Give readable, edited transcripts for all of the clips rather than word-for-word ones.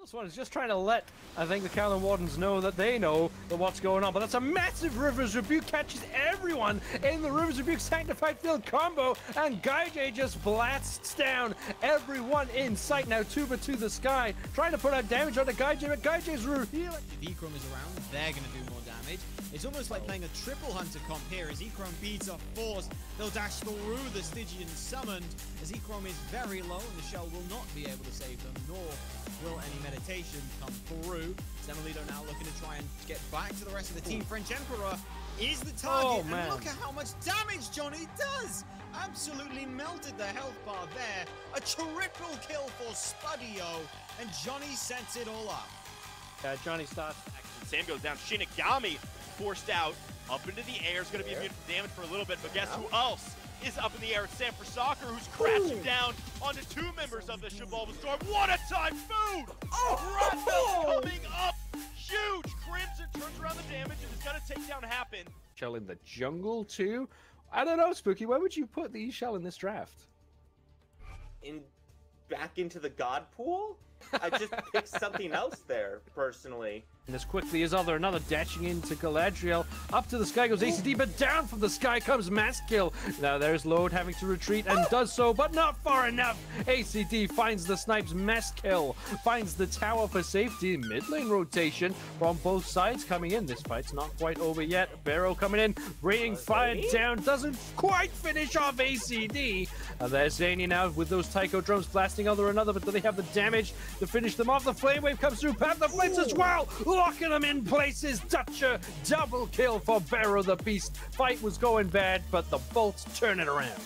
This one is just trying to let, I think, the Kaolin Wardens know that they know what's going on. But that's a massive River's Rebuke, catches everyone in the River's Rebuke Sanctified Field combo, and Gaijay just blasts down everyone in sight. Now Tuba to the sky, trying to put out damage on the Gaijay, but Gaijay's revealing. If Ikrom is around, they're going to do more damage. It's almost like playing a triple hunter comp here as Ikrom beats off Force. They'll dash through the Stygian summoned as Ikrom is very low and the shell will not be able to save them, nor will any meditation come through. Zemolito now looking to try and get back to the rest of the team. French Emperor is the target, and look at how much damage Johnny does! Absolutely melted the health bar there. A triple kill for Spudio, and Johnny sets it all up. Johnny starts. Sam goes down. Shinigami forced out. Up into the air. Is going to be immune to damage for a little bit, but guess who else is up in the air? It's Sam for Soccer, who's crashing down onto two members of the Xibalba Storm. What a typhoon! Ratbell's coming up! Huge! Crimson turns around the damage and is going to take down Happen. Shell in the jungle, too. I don't know, Spooky. Where would you put the shell in this draft? Back into the God pool? I just picked something else there, personally. And as quickly as another dashing into Galadriel. Up to the sky goes ACD, but down from the sky comes Mass Kill. Now there's Lode having to retreat and does so, but not far enough. ACD finds the snipes. Mass Kill finds the tower for safety. Mid lane rotation from both sides coming in. This fight's not quite over yet. Barrow coming in, bringing fire down. Doesn't quite finish off ACD. And there's Zany now with those Taiko drums blasting another, but do they have the damage to finish them off? The Flame Wave comes through, Pat the Flames as well, locking them in places. Dutcher, double kill for Barrow the Beast. Fight was going bad, but the bolts turn it around.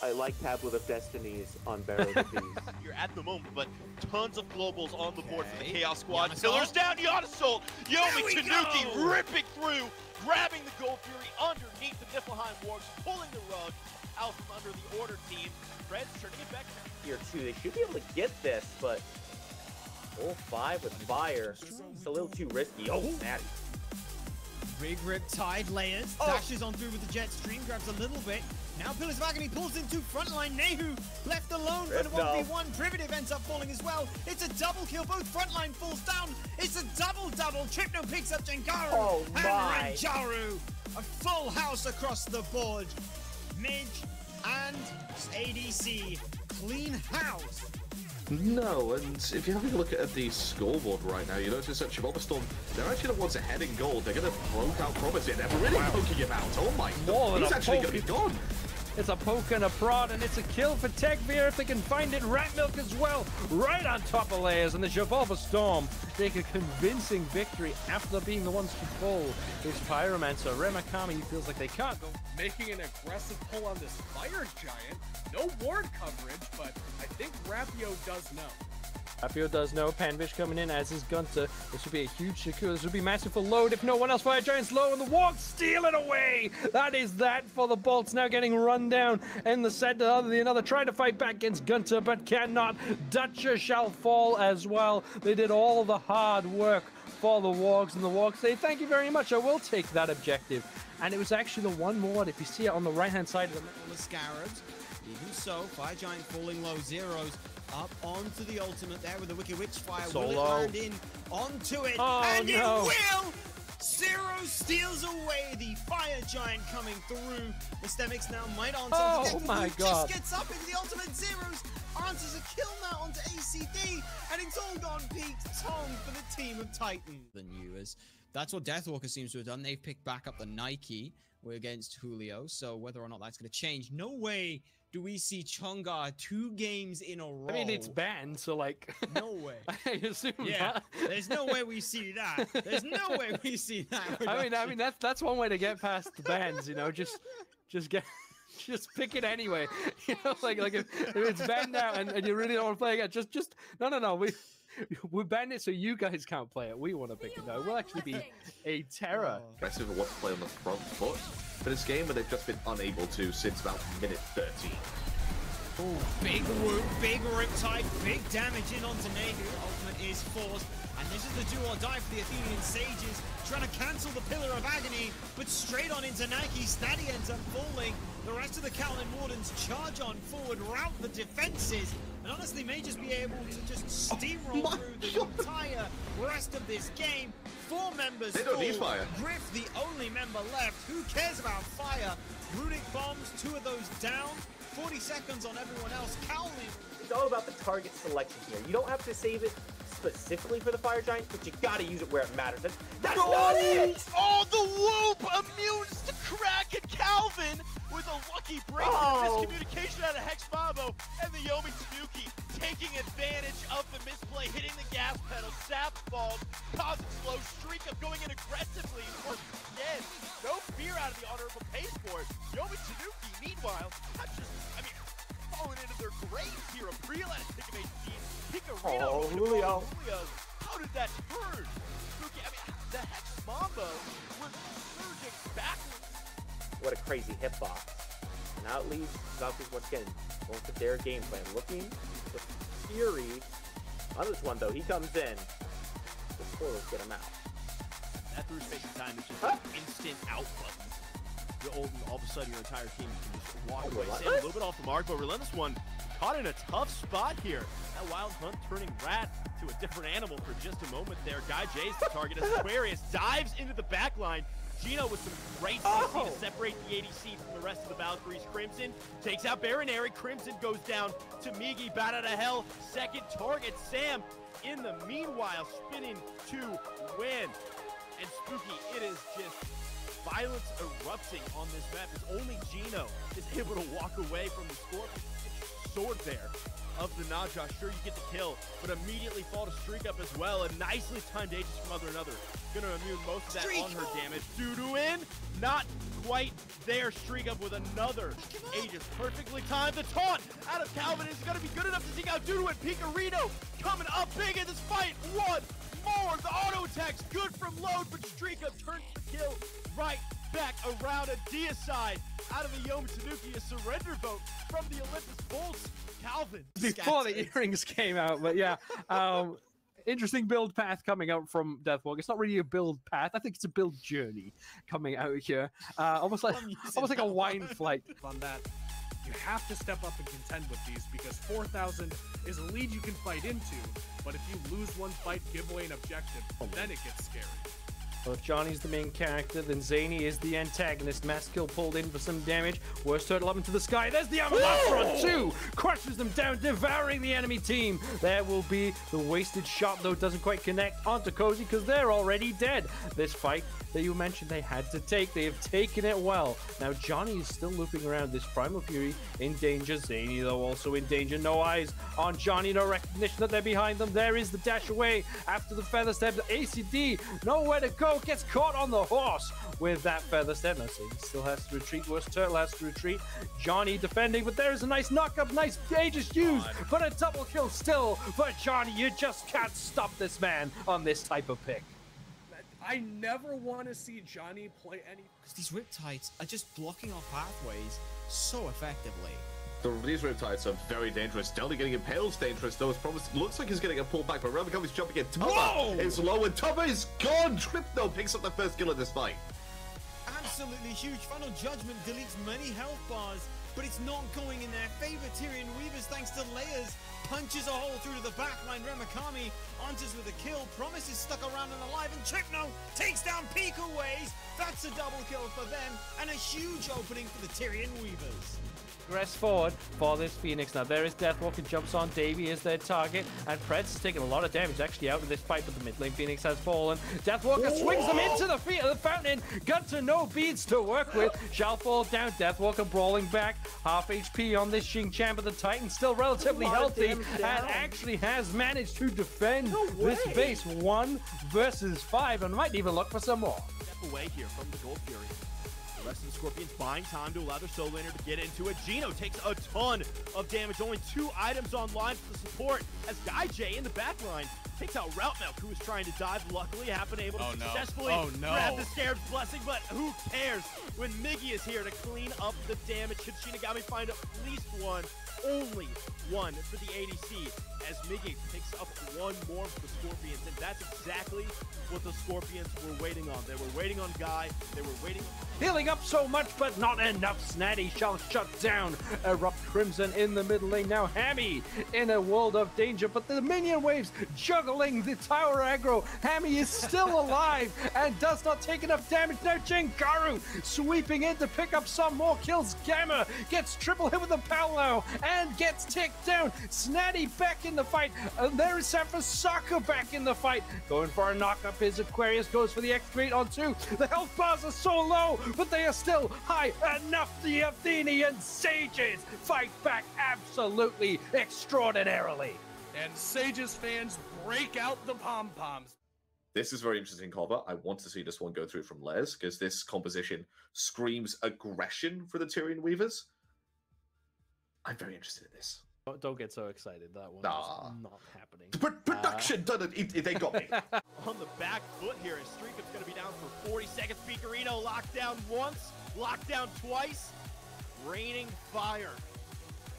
I like Tablet of Destinies on Barrow the Beast. You're at the moment, but tons of globals on the board for the Chaos Squad. Pillars down, Yasuo, Yomi, Tanuki ripping through, grabbing the Gold Fury underneath the Niflheim Wargs, pulling the rug out from under the Order team. Red's turning it back. Here too, they should be able to get this, but 5 with fire. It's a little too risky. Oh, Natty. Big Riptide layers, dashes on through with the jet stream, grabs a little bit. Now Pillars of Agony pulls into frontline. Nehu left alone for the 1v1. Primitive ends up falling as well. It's a double kill. Both frontline falls down. It's a double. Tripno picks up Jengaru and Renjaru. A full house across the board. Midge and ADC. Clean house. No, and if you're having a look at the scoreboard right now, you notice that Xibalba Storm, they're actually the ones ahead in gold. They're going to poke out Promising. They're really poking him out. Oh my god, he's actually going to be gone. It's a poke and a prod, and it's a kill for Techveer if they can find it. Rat Milk as well, right on top of layers. And the Xibalba Storm take a convincing victory after being the ones to pull his Pyromancer. Remakami feels like they can't go. Making an aggressive pull on this Fire Giant. No ward coverage, but I think Rapio does know. Rapio does know. Panvish coming in, as is Gunter. This would be a huge secure. This would be massive for Lode if no one else. Fire Giant's low, and the Wargs steal it away. That is that for the Bolts, now getting run down in the center. The another trying to fight back against Gunter, but cannot. Dutcher shall fall as well. They did all the hard work for the Wargs, and the Wargs say, thank you very much, I will take that objective. And it was actually the one more, if you see it on the right-hand side of the Scarabs. Even so, Fire Giant falling low, Zeros up onto the ultimate there with the Wicked Witch Fire. Will it land in onto it? And it will! Zero steals away the Fire Giant coming through. The Stemix now might answer. Oh my god. Just gets up into the ultimate. Zeros answers a kill now onto ACD, and it's all gone peaked Tong for the team of Titan. The newest. That's what Deathwalker seems to have done. They've picked back up the Nike against Julio, so whether or not that's going to change, no way do we see Chonga 2 games in a row. I mean, it's banned, so like... No way. I assume that. There's no way we see that. There's no way we see that. I mean that's one way to get past the bans, you know, just pick it anyway. You know, like if it's banned now and you really don't want to play it, just no. We banned it so you guys can't play it. We want to pick it now. It will actually be a terror. Aggressive and want to play on the front foot, but this game where they've just been unable to since about minute 13. Ooh, big whoop, big Riptide, big damage in onto Nehu. Ultimate is forced, and this is the do or die for the Athenian Sages, trying to cancel the Pillar of Agony, but straight on into Nike. Snaddy ends up falling. The rest of the Kaolin Wardens charge on forward, rout the defenses, and honestly may just be able to just steamroll through the entire of this game. 4 members They don't need fire. Griff, the only member left. Who cares about fire? Runic bombs, 2 of those down. 40 seconds on everyone else. Kaolin. It's all about the target selection here. You don't have to save it specifically for the fire giant, but you gotta use it where it matters. That's not it! Oh, the whoop! Immunes to crack and Calvin with a lucky break miscommunication out of Hex Mambo, and the Yomi Tanuki taking advantage of the misplay, hitting the gas pedal, sap falls, causing slow streak up, going in aggressively. Once again, no fear out of the honorable pace for it. Yomi Tanuki, meanwhile, have just, fallen into their graves here. A pre-last pick of 18. Oh, Julio. How did that turn? Spooky, the Hex Mambo was surging backwards. What a crazy hitbox. And now it leaves Valkries once again going for their game plan. Looking with fury. On this one, though, he comes in. The spoilers get him out. That through space and time is just an instant out button. All of a sudden, your entire team can just walk away. Sam a little bit off the mark, but Relentless One caught in a tough spot here. That Wild Hunt turning rat to a different animal for just a moment there. Guy J's the target as Aquarius dives into the back line. Gino with some great CC to separate the ADC from the rest of the Valkries. Crimson takes out Baronary. Crimson goes down to Migi, bat out of hell. Second target, Sam in the meanwhile spinning to win. And Spooky, it is just violence erupting on this map as only Gino is able to walk away from the Scorpion. Sword there of the Naja. Sure, you get the kill, but immediately fall to streak up as well. A nicely timed Aegis from Another. Gonna immune most of that on her damage. Dudu in, not quite there. Streak up with another Aegis. Perfectly timed. The taunt out of Calvin is gonna be good enough to take out Dudu and Picarino coming up big in this fight. One more. The auto attack's good from load, but streak up turns the kill right back around. A deicide out of the Yomi Tanuki, a surrender vote from the Olympus Bolts. Calvin. Before the earrings came out, but yeah. Interesting build path coming out from Deathwalk. It's not really a build path. I think it's a build journey coming out here. Almost like a wine flight. On that, you have to step up and contend with these because 4,000 is a lead you can fight into, but if you lose one fight, give away an objective, then it gets scary. Well, if Johnny's the main character, then Zany is the antagonist. Maskill pulled in for some damage. Worst turtle up into the sky. There's the Avalanche on 2. Crushes them down, devouring the enemy team. There will be the wasted shot, though, doesn't quite connect onto Cozy because they're already dead. This fight that you mentioned they had to take, they have taken it well. Now, Johnny is still looping around. This Primal Fury in danger. Zany, though, also in danger. No eyes on Johnny. No recognition that they're behind them. There is the dash away after the feather step. ACD, nowhere to go. Gets caught on the horse with that feather step. Now, Zany still has to retreat. Worst turtle has to retreat. Johnny defending, but there is a nice knock-up. Nice Aegis used, but a double kill still for Johnny. You just can't stop this man on this type of pick. I never want to see Johnny play any... Because these Riptides are just blocking our pathways so effectively. These Riptides are very dangerous. Delta getting impaled is dangerous, though. Looks like he's getting a pull back, but Ravencoff is jumping in. Tubba is low, and Tubba is gone. Tripno picks up the first kill of this fight. Absolutely huge. Final Judgment deletes many health bars, but it's not going in their favor. Tyrian Weavers, thanks to layers, punches a hole through to the backline. Remakami enters with a kill. Promise is stuck around and alive, and Tripno takes down Pico Ways. That's a double kill for them, and a huge opening for the Tyrian Weavers. Progress forward for this Phoenix. Now there is Deathwalk and jumps on. Davey is their target, and Preds is taking a lot of damage actually out of this fight, but the mid lane Phoenix has fallen. Deathwalker swings them into the feet of the fountain. Gunter no beads to work with. Shall fall down. Deathwalker brawling back. Half HP on this Xingqiang, but the Titan still relatively healthy and actually has managed to defend this base 1 versus 5 and might even look for some more. Step away here from the Gold Fury. The rest of the Scorpions buying time to allow their solo laner to get into it. Gino takes a ton of damage. Only 2 items online for the support as Guy J in the back line takes out Route Milk, who was trying to dive. Luckily, able to successfully grab the Scarabs blessing, but who cares when Miggy is here to clean up the damage. Should Shinigami find at least one? Only one for the ADC as Miggy picks up 1 more for the Scorpions, and that's exactly what the Scorpions were waiting on. They were waiting on Guy. They were waiting. Healing up so much, but not enough. Snatty shall shut down Erupt Crimson in the mid lane. Now Hammy in a world of danger, but the minion waves juggling the tower aggro. Hammy is still alive and does not take enough damage. Now Jengaru sweeping in to pick up some more kills. Gamma gets triple hit with the Paolo and gets ticked down. Snatty back in the fight. And there is Sanfasaka back in the fight. Going for a knock-up. His Aquarius goes for the X-Create on 2. The health bars are so low, but they are still high enough. The Athenian Sages fight back absolutely extraordinarily. And Sages fans break out the pom-poms. This is very interesting, Cobber. I want to see this one go through from Les, because this composition screams aggression for the Tyrian Weavers. I'm very interested in this. Don't get so excited. That one Nah. is not happening. Production done it. They got me. On the back foot here, as Streakup's going to be down for 40 seconds. Picarino locked down once, locked down twice. Raining fire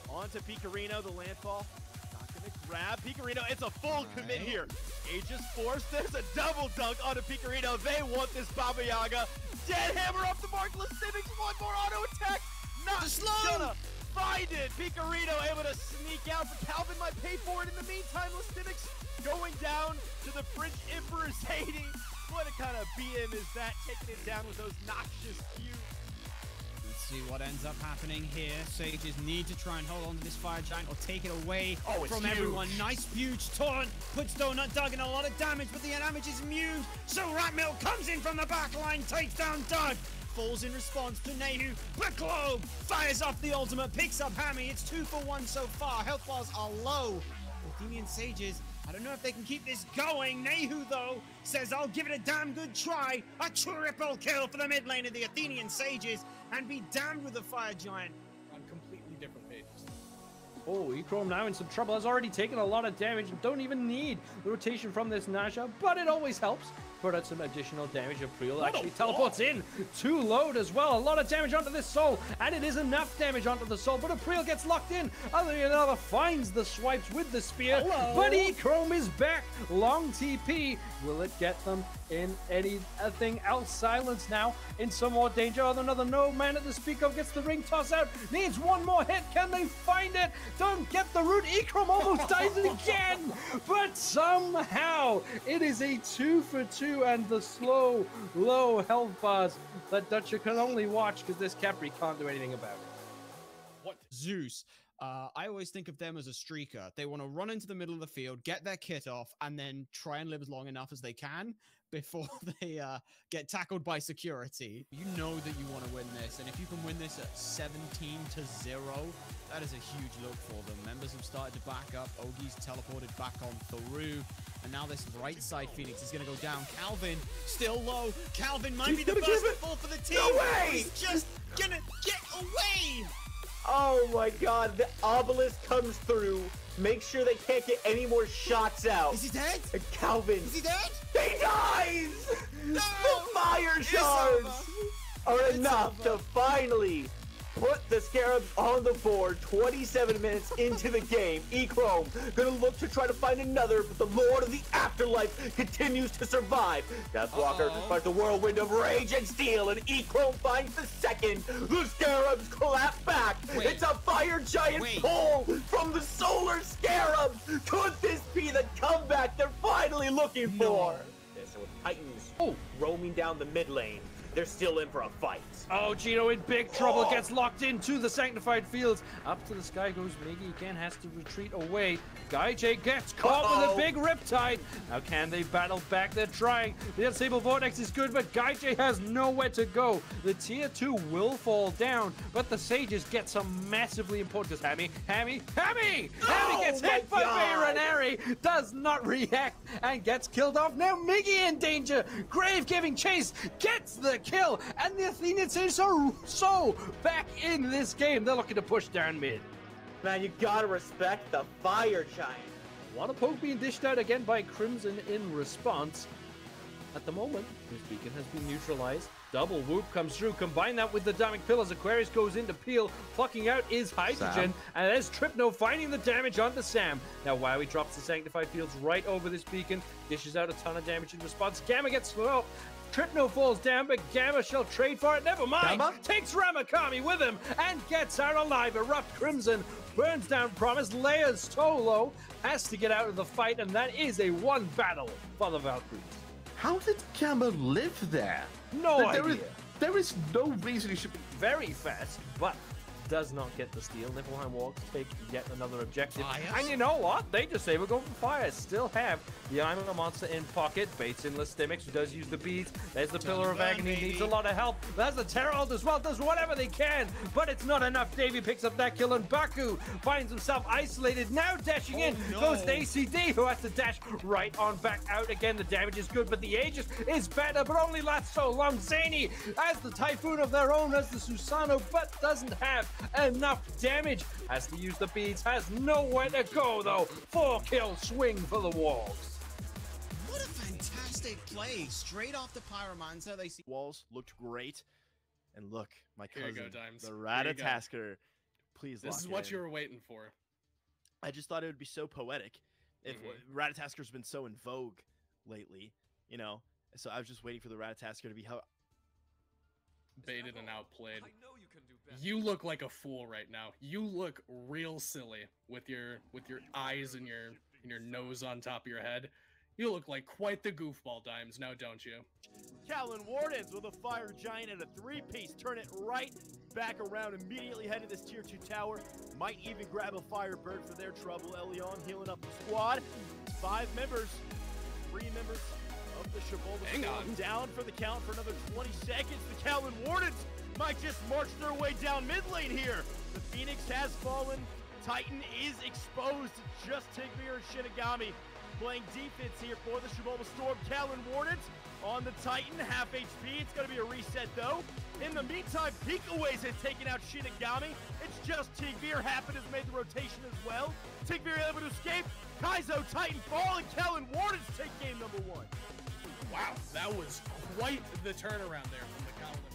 onto Picarino, the landfall. Not going to grab Picarino. It's a full commit here. Aegis Force, there's a double dunk onto Picarino. They want this Baba Yaga. Dead hammer off the mark. Civics, one more auto attack. Not gonna find it. Picarino able to sneak out, but Calvin might pay for it in the meantime. Civics going down to the French Emperor's Haiti. What kind of BM is that? Taking it down with those noxious cubes. Let's see what ends up happening here. Sages need to try and hold on to this fire giant or take it away from everyone. Nice huge taunt. Puts Donut Doug in a lot of damage, but the damage is immune. So Ratmill comes in from the back line, takes down Doug. Falls in response to Nehu, but Globe fires off the ultimate, picks up Hammy. It's 2 for 1 so far. Health bars are low. Athenian Sages, I don't know if they can keep this going. Nehu, though, says, I'll give it a damn good try. A triple kill for the mid lane of the Athenian Sages, and be damned with the Fire Giant. On completely different pages. Oh, Echrome now in some trouble. Has already taken a lot of damage. Don't even need the rotation from this Nasha, but it always helps. Put out some additional damage. April actually teleports in to load as well. A lot of damage onto this soul, and it is enough damage onto the soul, but April gets locked in. Another finds the swipes with the spear, but Echrome is back. Long TP. Will it get them in anything else? Silence now in some more danger. Another no man at the speak of gets the ring toss out. Needs one more hit. Can they find it? Don't get the root. Echrome almost dies again, but somehow it is a 2 for 2. And the slow, low health bars that Dutcher can only watch because this Capri can't do anything about it. What? Zeus. I always think of them as a streaker. They want to run into the middle of the field, get their kit off, and then try and live as long enough as they can before they get tackled by security. You know that you want to win this, and if you can win this at 17-0, that is a huge look for them. Members have started to back up. Ogie's teleported back on through. And now this right side Phoenix is going to go down. Calvin still low. Calvin might be the first to fall for the team. No way! He's just going to get away. Oh my god, the obelisk comes through. Make sure they can't get any more shots out. Is he dead? And Calvin. Is he dead? He dies! No! The fire shards are enough to finally put the Scarabs on the board 27 minutes into the game. Echrome gonna look to try to find another, but the Lord of the Afterlife continues to survive. Deathwalker finds the whirlwind of rage and steel, and Echrome finds the second. The Scarabs clap back. It's a fire giant pull from the Solar Scarabs. Could this be the comeback they're finally looking for? Yes, and with Titans roaming down the mid lane, they're still in for a fight. Oh, Gino in big trouble, gets locked into the Sanctified Fields. Up to the sky goes Miggy, again has to retreat away. Guy J gets caught with a big Riptide. Now can they battle back? They're trying. The Unstable Vortex is good, but Guy J has nowhere to go. The tier 2 will fall down, but the Sages get some massively important. Hammy gets hit by Bayronari, does not react, and gets killed off. Now Miggy in danger. Grave giving chase, gets the kill, and the Athenian Sages are so back in this game. They're looking to push down mid. Man, you gotta respect the fire giant. A lot of poke being dished out again by Crimson in response. At the moment, his beacon has been neutralized. Double whoop comes through. Combine that with the dynamic pillars. Aquarius goes into peel. Plucking out is hydrogen. And there's Tripno finding the damage onto Sam. Now Wowie drops the Sanctified Fields right over this beacon. Dishes out a ton of damage in response. Gamma gets slow. Tripno falls down, but Gamma shall trade for it. Never mind. Gamma Takes Ramakami with him and gets out alive. Erupt Crimson burns down Promise. Layers Tolo has to get out of the fight, and that is a one battle for the Valkyries. How did Gamma live there? No idea. There is no reason he should be. Very fast, but does not get the steal. Niflheim Wargs take yet another objective. Fire? And you know what? They just say we're going for fire. Still have the Eye of the Monster in pocket. Baits in Listimics, who does use the beads. There's the Pillar of Agony, needs a lot of help. There's the Terrald as well, does whatever they can, but it's not enough. Davey picks up that kill, and Baku finds himself isolated. Now dashing in goes to ACD, who has to dash right on back out again. The damage is good, but the Aegis is better, but only lasts so long. Zany has the Typhoon of their own, as the Susano, but doesn't have enough damage. Has to use the beads, has nowhere to go though. 4-kill swing for the Wargs. What a fantastic play. Straight off the Pyromancer, they see... Walls looked great. And look, my Here you cousin, go, Dimes. the Here you go. Ratatasker. Please This lock is it what in. you were waiting for. I just thought it would be so poetic if Ratatasker's been so in vogue lately, you know? So I was just waiting for the Ratatasker to be how... Baited and outplayed. You look like a fool right now. You look real silly with your eyes and your nose on top of your head. You look like quite the goofball, Dimes, now don't you? Kaolin Wardens with a Fire Giant and a 3-piece. Turn it right back around. Immediately head to this tier 2 tower. Might even grab a Firebird for their trouble. Elion healing up the squad. 5 members. 3 members of the Xibalba down for the count for another 20 seconds. The Kaolin Wardens might just march their way down mid lane here. The Phoenix has fallen. Titan is exposed to just Tigbeer and Shinigami. Playing defense here for the Xibalba Storm. Kaolin Wardens on the Titan, half HP. It's going to be a reset though. In the meantime, Pikaways has taken out Shinigami. It's just Tigbeer. Happen has made the rotation as well. Tigbeer able to escape. Kaizo, Titan fall, and Kaolin Wardens take game number 1. Wow, that was quite the turnaround there from the Kaolin.